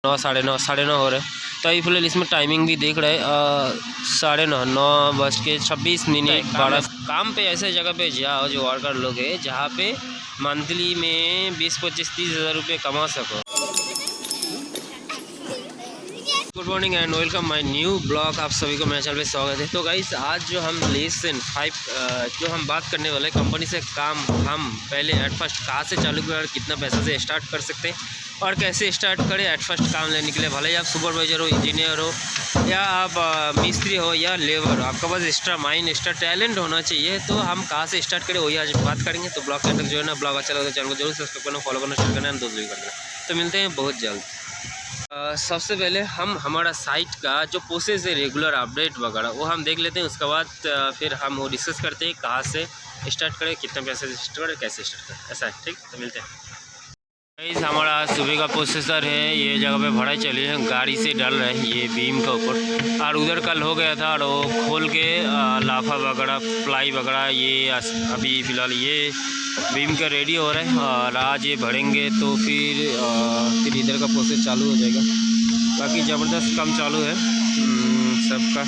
9 साढ़े नौ हो रहे। तो अभी फिलहाल इसमें टाइमिंग भी देख रहे 9:30 9:26 12। काम पे ऐसे जगह पे जाओ जो वर्कर लोग है जहाँ पे मंथली में 20-25-30 हज़ार रुपये कमा सको। Good morning and welcome my new blog. आप सभी को मेरे चैनल पे स्वागत है। तो गाइस आज जो हम लेसन 5 जो हम बात करने वाले कंपनी से काम हम पहले एट फर्स्ट कहाँ से चालू करें और कितना पैसा से स्टार्ट कर सकते हैं और कैसे स्टार्ट करें एट फर्स्ट काम लेने के लिए। भले ही आप सुपरवाइजर हो, इंजीनियर हो या आप मिस्त्री हो या लेबर हो, आपका पास एक्स्ट्रा माइंड एक्स्ट्रा टैलेंट होना चाहिए। तो हम कहाँ से स्टार्ट करें वही आज बात करेंगे। तो ब्लॉग चैनल जो है ना, ब्लॉग अच्छा लगा तो चैनल को जरूर सब्सक्राइब करना, फॉलो करना, शेयर करना, दोस्त भी कर देना। तो मिलते हैं बहुत जल्द। सबसे पहले हम हमारा साइट का जो प्रोसेस है रेगुलर अपडेट वगैरह वो हम देख लेते हैं। उसके बाद फिर हम वो डिस्कस करते हैं कहाँ से स्टार्ट करें, कितने पैसे से स्टार्ट करें, कैसे स्टार्ट करें, ऐसा है। ठीक, तो मिलते हैं। गाइस हमारा सुबह का प्रोसेसर है, ये जगह पे भराई चली है, गाड़ी से डाल रहे हैं ये बीम का ऊपर। और उधर कल हो गया था और वो खोल के लाफा वगैरह प्लाई वगैरह ये अभी फ़िलहाल ये बीम का रेडी हो रहा है और आज ये भरेंगे तो फिर इधर का प्रोसेस चालू हो जाएगा। बाकी ज़बरदस्त काम चालू है सबका।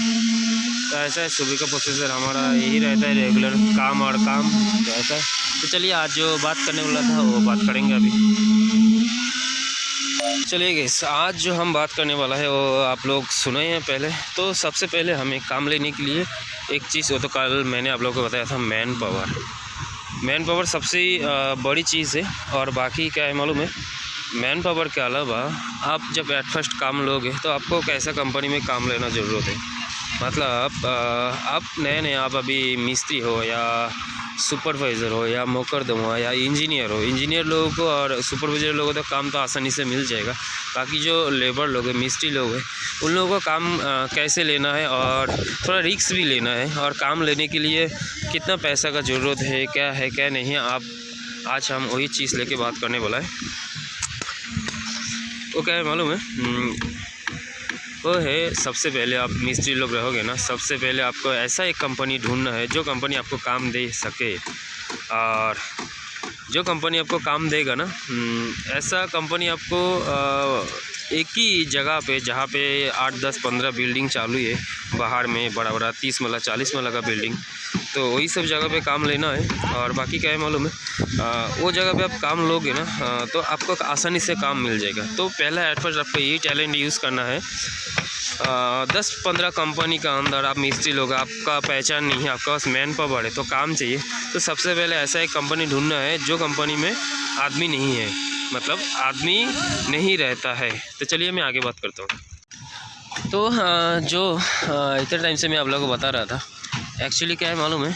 तो ऐसा है, सुबह का प्रोसेसर हमारा यही रहता है रेगुलर काम और काम। तो ऐसा है। तो चलिए आज जो बात करने वाला था वो बात करेंगे अभी। चलिए गाइस आज जो हम बात करने वाला है वो आप लोग सुने हैं पहले। तो सबसे पहले हमें काम लेने के लिए एक चीज़, वो तो कल मैंने आप लोगों को बताया था, मैन पावर सबसे बड़ी चीज़ है। और बाकी क्या है मालूम है, मैन पावर के अलावा आप जब एट फर्स्ट काम लोगे तो आपको कैसा कंपनी में काम लेना ज़रूरत है। मतलब आप नए आप अभी मिस्त्री हो या सुपरवाइज़र हो या मुकरदम हो या इंजीनियर लोगों को और सुपरवाइज़र लोगों को तो काम तो आसानी से मिल जाएगा। बाकी जो लेबर लोग हैं, मिस्त्री लोग हैं, उन लोगों को काम कैसे लेना है और थोड़ा रिस्क भी लेना है और काम लेने के लिए कितना पैसा का ज़रूरत है क्या नहीं है, आप आज हम वही चीज़ लेके बात करने वाला है। वो क्या है मालूम है, वो है सबसे पहले आप मिस्त्री लोग रहोगे ना, सबसे पहले आपको ऐसा एक कंपनी ढूंढना है जो कंपनी आपको काम दे सके। और जो कंपनी आपको काम देगा ना, ऐसा कंपनी आपको एक ही जगह पे जहाँ पे 8, 10, 15 बिल्डिंग चालू है बाहर में, बड़ा 30 वाला 40 वाला का बिल्डिंग, तो वही सब जगह पे काम लेना है। और बाकी क्या है मालूम है, वो जगह पे आप काम लोगे ना तो आपको आसानी से काम मिल जाएगा। तो पहला एट फर्स्ट आपको यही टैलेंट यूज़ करना है। 10-15 कंपनी का अंदर आप मिस्त्री लोग, आपका पहचान नहीं है, आपका पास मैन पावर है तो काम चाहिए। तो सबसे पहले ऐसा एक कंपनी ढूंढना है जो कंपनी में आदमी नहीं है, मतलब आदमी नहीं रहता है। तो चलिए मैं आगे बात करता हूँ। तो जो इतने टाइम से मैं आप लोगों को बता रहा था, एक्चुअली क्या है मालूम है,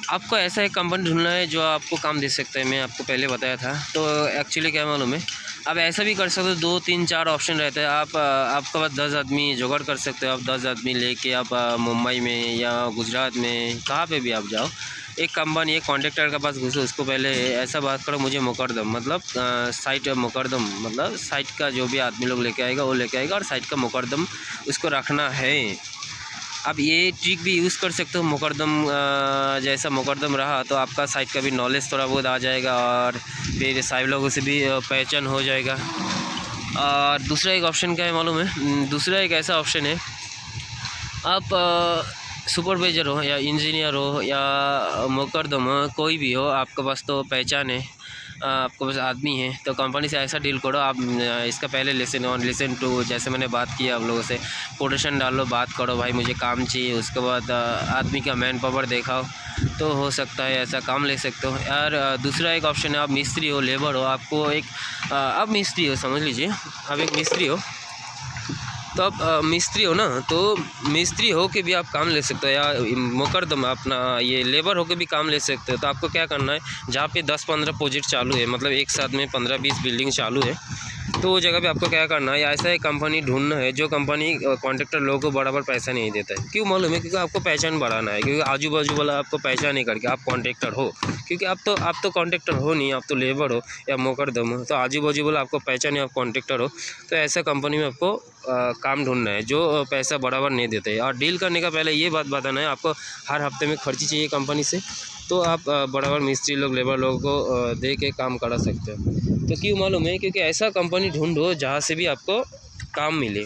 आपको ऐसा एक कंपनी ढूंढना है जो आपको काम दे सकता है। मैं आपको पहले बताया था। तो एक्चुअली क्या मालूम है, आप ऐसा भी कर सकते हो, 2, 3, 4 ऑप्शन रहते हैं। आपके पास 10 आदमी जुगाड़ कर सकते हो। आप 10 आदमी लेके आप मुंबई में या गुजरात में कहाँ पे भी आप जाओ, एक कंपनी एक कॉन्ट्रैक्टर के पास घुसो, उसको पहले ऐसा बात करो, मुझे मुकरदम मतलब साइट मुकरदम मतलब साइट का जो भी आदमी लोग लेके आएगा वो लेके आएगा और साइट का मुकरदम उसको रखना है। अब ये ट्रिक भी यूज़ कर सकते हो, मुकरदम जैसा मुकरदम रहा तो आपका साइट का भी नॉलेज थोड़ा बहुत आ जाएगा और फिर साहिब लोगों से भी पहचान हो जाएगा। और दूसरा एक ऑप्शन क्या है मालूम है, दूसरा एक ऐसा ऑप्शन है, आप सुपरवाइज़र हो या इंजीनियर हो या मुकरदम हो, कोई भी हो, आपके पास तो पहचान है, आपके पास आदमी है, तो कंपनी से ऐसा डील करो। आप इसका पहले लिसन 1 लिसन 2 जैसे मैंने बात किया आप लोगों से, कोटेशन डालो, बात करो, भाई मुझे काम चाहिए। उसके बाद आदमी का मैन पावर दिखाओ तो हो सकता है ऐसा काम ले सकते हो। यार दूसरा एक ऑप्शन है, आप मिस्त्री हो, लेबर हो, आपको एक आप मिस्त्री हो, समझ लीजिए आप एक मिस्त्री हो, तो आप मिस्त्री हो ना, तो मिस्त्री हो के भी आप काम ले सकते हो या मुकरदम अपना ये लेबर हो के भी काम ले सकते हो। तो आपको क्या करना है, जहाँ पे 10-15 प्रोजेक्ट चालू है, मतलब एक साथ में 15-20 बिल्डिंग चालू है, तो वो जगह पे आपको क्या करना है, ऐसा एक कंपनी ढूंढना है जो कंपनी कॉन्ट्रैक्टर लोगों को बराबर पैसा नहीं देता है। क्यों मालूम है, क्योंकि आपको पहचान बढ़ाना है, क्योंकि आजू बाजू वाला आपको पहचान नहीं करके आप कॉन्ट्रैक्टर हो, क्योंकि आप तो कॉन्ट्रैक्टर हो नहीं, आप तो लेबर हो या मुकरदम हो, तो आजू बाजू वाला आपको पहचान है, आप कॉन्ट्रैक्टर हो। तो ऐसा कंपनी में आपको काम ढूंढना है जो पैसा बराबर नहीं देते। और डील करने का पहले ये बात बताना है, आपको हर हफ्ते में खर्ची चाहिए कंपनी से, तो आप बड़ा बड़ा मिस्त्री लोग लेबर लोगों को दे के काम करा सकते हो। तो क्यों मालूम है, क्योंकि ऐसा कंपनी ढूंढो जहाँ से भी आपको काम मिले।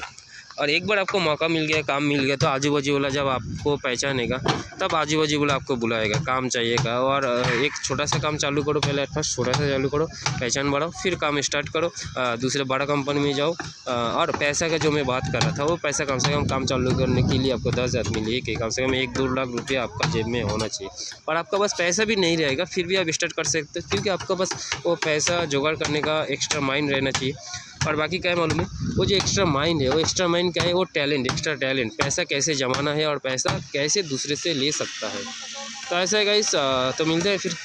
और एक बार आपको मौका मिल गया, काम मिल गया, तो आजू बाजू वाला जब आपको पहचानेगा तब आजू बाजू वाला आपको बुलाएगा, काम चाहिएगा। और एक छोटा सा काम चालू करो, पहले फर्स्ट छोटा सा चालू करो, पहचान बढ़ाओ, फिर काम स्टार्ट करो, दूसरे बड़ा कंपनी में जाओ। और पैसा का जो मैं बात कर रहा था, वो पैसा कम से कम काम चालू करने के लिए आपको 10 आदमी लिए कि कम से कम 1-2 लाख रुपया आपका जेब में होना चाहिए। और आपका बस पैसा भी नहीं रहेगा फिर भी आप स्टार्ट कर सकते हो, क्योंकि आपका बस वो पैसा जुगाड़ करने का एक्स्ट्रा माइंड रहना चाहिए। और बाकी क्या है मालूम है, वो जो एक्स्ट्रा माइंड है, वो एक्स्ट्रा माइंड क्या है, वो टैलेंट, एक्स्ट्रा टैलेंट, पैसा कैसे जमाना है और पैसा कैसे दूसरे से ले सकता है। तो ऐसा है गाइस, तो मिलते हैं फिर।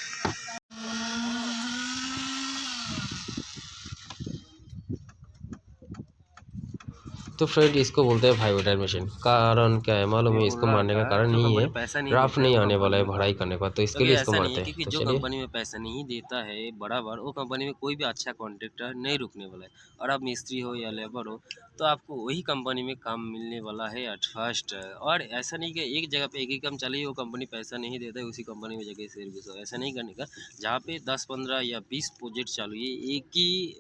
तो फ्रेंड इसको बोलते हैं वाइब्रेटर मशीन। कारण क्या है मालूम है, इसको मारने का कारण यही है, ड्राफ्ट नहीं आने वाला है भराई करने का, तो इसके लिए इसको मारते हैं। क्योंकि जो कंपनी में पैसा नहीं देता है बराबर, वो कंपनी में कोई भी अच्छा कॉन्ट्रैक्टर नहीं रुकने वाला है। और आप मिस्त्री हो या लेबर हो, तो आपको वही कंपनी में काम मिलने वाला है एट फर्स्ट। और ऐसा नहीं कि एक जगह पे एक ही काम चलिए, वो कंपनी पैसा नहीं देता है, उसी कंपनी में जगह से घुसो, ऐसा नहीं करने का। जहाँ पे 10-15 या 20 प्रोजेक्ट चालू है एक ही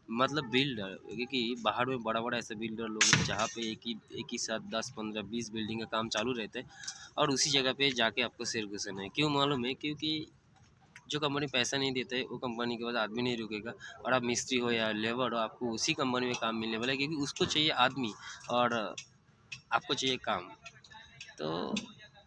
मतलब बिल्डर, क्योंकि बाहर में बड़ा बड़ा ऐसे बिल्डर लोग हैं जहाँ पे एक ही साथ 10-15-20 बिल्डिंग का काम चालू रहता है। और उसी जगह पे जाके आपको शेयर घुसना है। क्यों मालूम है, क्योंकि जो कंपनी पैसा नहीं देता है, वो कंपनी के बाद आदमी नहीं रुकेगा। और आप मिस्त्री हो या लेबर हो, आपको उसी कंपनी में काम मिलने वाला है, क्योंकि उसको चाहिए आदमी और आपको चाहिए काम। तो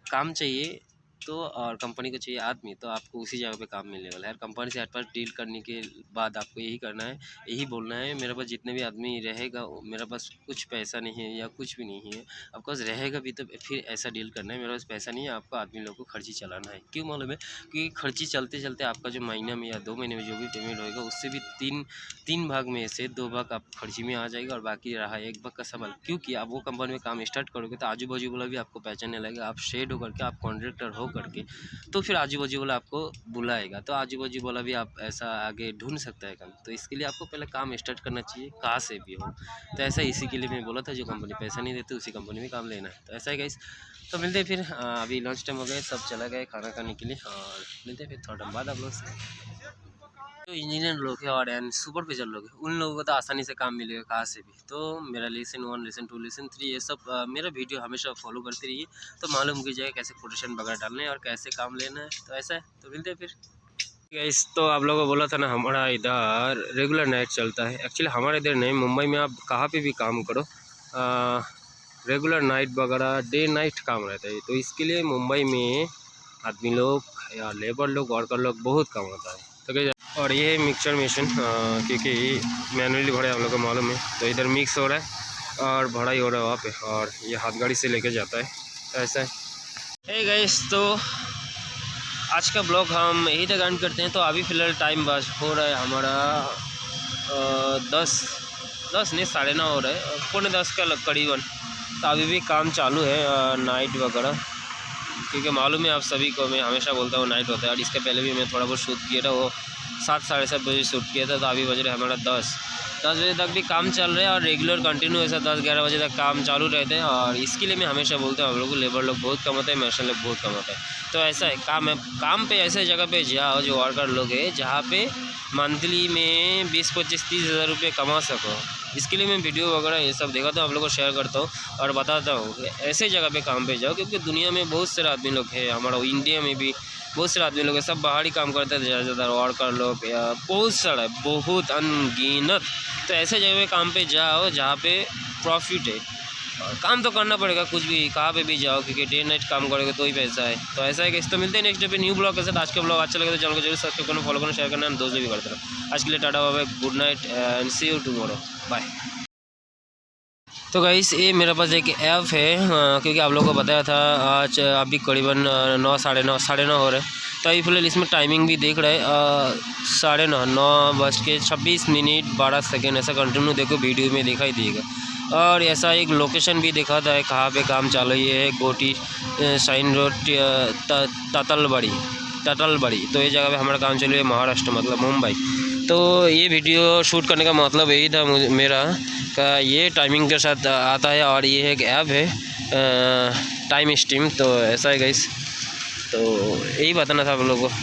काम चाहिए तो, और कंपनी को चाहिए आदमी, तो आपको उसी जगह पे काम मिलने वाला है। कंपनी से हर पास डील करने के बाद आपको यही करना है, यही बोलना है, मेरे पास जितने भी आदमी रहेगा, मेरे पास कुछ पैसा नहीं है या कुछ भी नहीं है। आपके पास रहेगा भी तो फिर ऐसा डील करना है, मेरे पास पैसा नहीं है, आपको आदमी लोग को खर्ची चलाना है। क्यों मालूम है, क्योंकि खर्ची चलते चलते आपका जो महीना में या 2 महीने में जो भी पेमेंट होएगा, उससे भी तीन भाग में से 2 भाग आप खर्ची में आ जाएगा और बाकी रहा 1 भाग का संभाल। क्योंकि आप वो कंपनी में काम स्टार्ट करोगे तो आजू बाजू वाला भी आपको पहचानने लगेगा। आप शेड होकर के, आप कॉन्ट्रैक्टर हो करके, तो फिर आजू बाजू वाला आपको बुलाएगा, तो आजू बाजू वाला भी आप ऐसा आगे ढूंढ सकता है काम। तो इसके लिए आपको पहले काम स्टार्ट करना चाहिए, कहाँ से भी हो। तो ऐसा इसी के लिए मैं बोला था, जो कंपनी पैसा नहीं देती उसी कंपनी में काम लेना है। तो ऐसा है गाइस, तो मिलते हैं फिर। अभी लंच टाइम हो गए, सब चला गए खाना खाने के लिए, और मिलते हैं फिर थोड़ा टाइम बाद आप लोग से। जो इंजीनियर लोग हैं और एंड सुपरवाइजर लोग हैं, उन लोगों को तो आसानी से काम मिलेगा कहाँ से भी। तो मेरा लेसन 1, लेसन 2, लेसन 3 ये सब मेरा वीडियो हमेशा फॉलो करते रहिए, तो मालूम कीजिएगा कैसे कोटेशन वगैरह डालना है और कैसे काम लेना है। तो ऐसा है, तो मिलते हैं फिर गाइस। तो आप लोगों को बोला था ना, हमारा इधर रेगुलर नाइट चलता है। एक्चुअली हमारे इधर नहीं, मुंबई में आप कहाँ पर भी काम करो, रेगुलर नाइट वगैरह डे नाइट काम रहता है। तो इसके लिए मुंबई में आदमी लोग या लेबर लोग, वर्कर लोग बहुत कम होता है। तो और ये है मिक्सचर मशीन, क्योंकि मैनुअली भरा आप लोगों को मालूम है। तो इधर मिक्स हो रहा है और भराई हो रहा है वहाँ पे, और ये हाथ गाड़ी से लेके जाता है। तो ऐसा है। हे गाइस, तो आज का ब्लॉग हम यही तक एंड करते हैं। तो अभी फ़िलहाल टाइम बस हो रहा है हमारा 10 नहीं 9:30 हो रहा है, 9:45 का करीबन। तो अभी भी काम चालू है नाइट वगैरह, क्योंकि मालूम है आप सभी को, मैं हमेशा बोलता हूँ नाइट होता है। और इसके पहले भी मैं थोड़ा बहुत शूट किया था, वो 7 साढ़े 7 बजे शूट किया था। तो अभी बज रहे हमारा 10 बजे तक भी काम चल रहा है, और रेगुलर कंटिन्यू ऐसा 10-11 बजे तक काम चालू रहते हैं। और इसके लिए मैं हमेशा बोलता हूँ, हम लोग को लेबर लोग बहुत कम होते हैं, मशीन लोग बहुत कम होता है। तो ऐसा है, काम पे ऐसे जगह पे जाओ जो वर्कर लोग है, जहाँ पे मंथली में 20, 25, 30 हज़ार रुपये कमा सको। इसके लिए मैं वीडियो वगैरह ये सब देखा तो आप लोगों को शेयर करता हूँ और बताता हूँ कि ऐसे जगह पे काम पे जाओ, क्योंकि दुनिया में बहुत सारे आदमी लोग हैं, हमारा इंडिया में भी बहुत सारे आदमी लोग हैं, सब बाहर ही काम करते हैं ज़्यादातर, वर्कर लोग या बहुत सारा, बहुत अनगिनत। तो ऐसे जगह पे काम पे जाओ जहाँ पे प्रॉफिट है, और काम तो करना पड़ेगा, कुछ भी कहाँ पे भी जाओ, क्योंकि डे नाइट काम करोगे तो ही पैसा है। तो ऐसा है कि इस तो मिलते हैं नेक्स्ट डे पे न्यू ब्लॉग के साथ। आज का ब्लॉग अच्छा लगे तो चैनल को जरूर सब्सक्राइब करना, फॉलो करना, शेयर करना, दोस्त भी करते रहो। आज के लिए tata bye bye, good night and see you tomorrow, bye. तो गाइस, ये मेरे पास एक ऐप है, क्योंकि आप लोगों को बताया था आज अभी करीबन 9, साढ़े 9 हो रहे हैं। तो अभी फिलहाल इसमें टाइमिंग भी देख रहे हैं 9:30, 9:26:12 ऐसा कंटिन्यू देखो वीडियो में दिखाई देगा। और ऐसा एक लोकेशन भी दिखाता है कहाँ पे काम चालू है, गोटी साइन रोड तटलबड़ी। तो ये जगह पे हमारा काम चालू है, महाराष्ट्र मतलब मुंबई। तो ये वीडियो शूट करने का मतलब यही था मेरा का, ये टाइमिंग के साथ आता है, और ये एक ऐप है टाइम स्ट्रीम। तो ऐसा है गाइस। तो यही बताना था आप लोगों को।